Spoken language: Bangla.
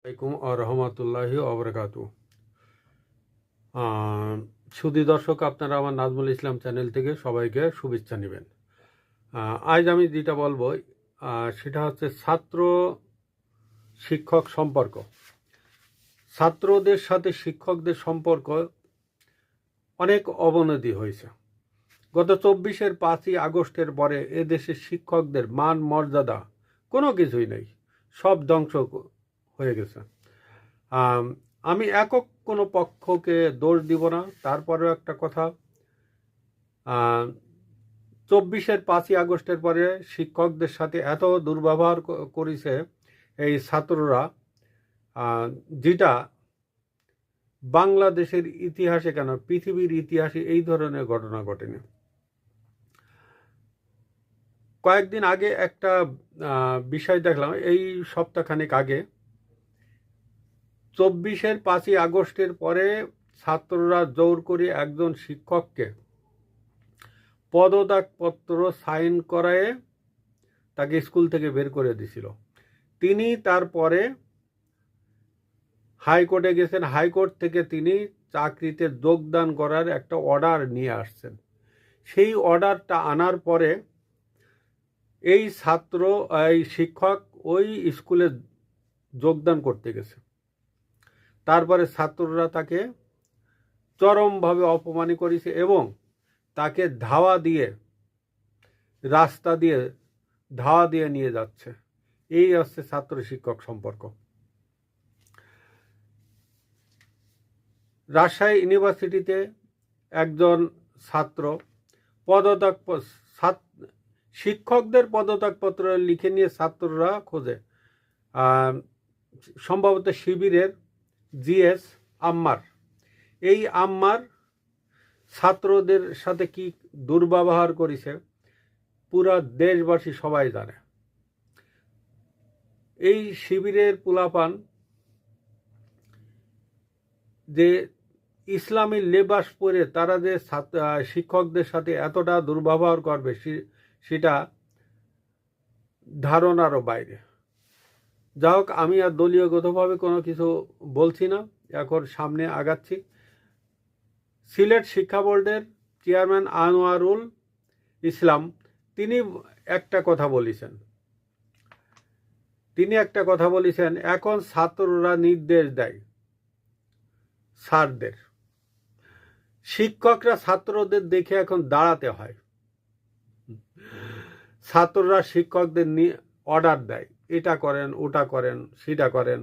আলাইকুম রহমতুল্লাহি অবরাকাতু। সুধী দর্শক, আপনারা আমার নাজমুল ইসলাম চ্যানেল থেকে সবাইকে শুভেচ্ছা নেবেন। আজ আমি যেটা বলবো সেটা হচ্ছে ছাত্র শিক্ষক সম্পর্ক। ছাত্রদের সাথে শিক্ষকদের সম্পর্ক অনেক অবনতি হয়েছে। গত 5ই আগস্টের পরে এদেশের শিক্ষকদের মান মর্যাদা কোনো কিছুই নেই, সব ধ্বংস হয়ে গেছে। আমি একক কোনো পক্ষকে দোষ দিব না, তারপরেও একটা কথা, 5ই আগস্টের পরে শিক্ষকদের সাথে এত দুর্ব্যবহার করেছে এই ছাত্ররা, যেটা বাংলাদেশের ইতিহাসে কেন পৃথিবীর ইতিহাসে এই ধরনের ঘটনা ঘটেনি। কয়েকদিন আগে একটা বিষয় দেখলাম, এই সপ্তাহখানেক আগে, 5ই আগস্টের পরে ছাত্ররা জোর করে একজন শিক্ষককে পদত্যাগপত্র সাইন করায় তাকে স্কুল থেকে বের করে দিয়েছিল। তিনি তারপরে হাইকোর্টে গেছেন, হাইকোর্ট থেকে তিনি চাকরিতে যোগদান করার একটা অর্ডার নিয়ে আসছেন। সেই অর্ডারটা আনার পরে এই শিক্ষক ওই স্কুলে যোগদান করতে গেছে। তারপরে ছাত্ররা তাকে চরমভাবে অপমান করেছে এবং তাকে রাস্তা দিয়ে ধাওয়া দিয়ে নিয়ে যাচ্ছে। এই হচ্ছে ছাত্র শিক্ষক সম্পর্ক। রাজশাহী ইউনিভার্সিটিতে একজন ছাত্র শিক্ষকদের পদত্যাগপত্র লিখে নিয়ে ছাত্ররা খোঁজে। সম্ভবত শিবিরের জিএস আম্মার, এই আম্মার ছাত্রদের সাথে কি দুর্ব্যবহার করেছে পুরা দেশবাসী সবাই জানে। এই শিবিরের পোলাপান যে ইসলামী লেবাস পরে তারা যে শিক্ষকদের সাথে এতটা দুর্ব্যবহার করবে সেটা ধারণারও বাইরে। যা হোক, আমি আর দলীয়গতভাবে কোনো কিছু বলছি না, এখন সামনে আগাচ্ছি। সিলেট শিক্ষা বোর্ডের চেয়ারম্যান আনোয়ারুল ইসলাম তিনি একটা কথা বলেছেন, এখন ছাত্ররা নির্দেশ দেয় স্যারদের, শিক্ষকরা ছাত্রদের দেখে এখন দাঁড়াতে হয়। ছাত্ররা শিক্ষকদের অর্ডার দেয়, এটা করেন, ওটা করেন, সেটা করেন।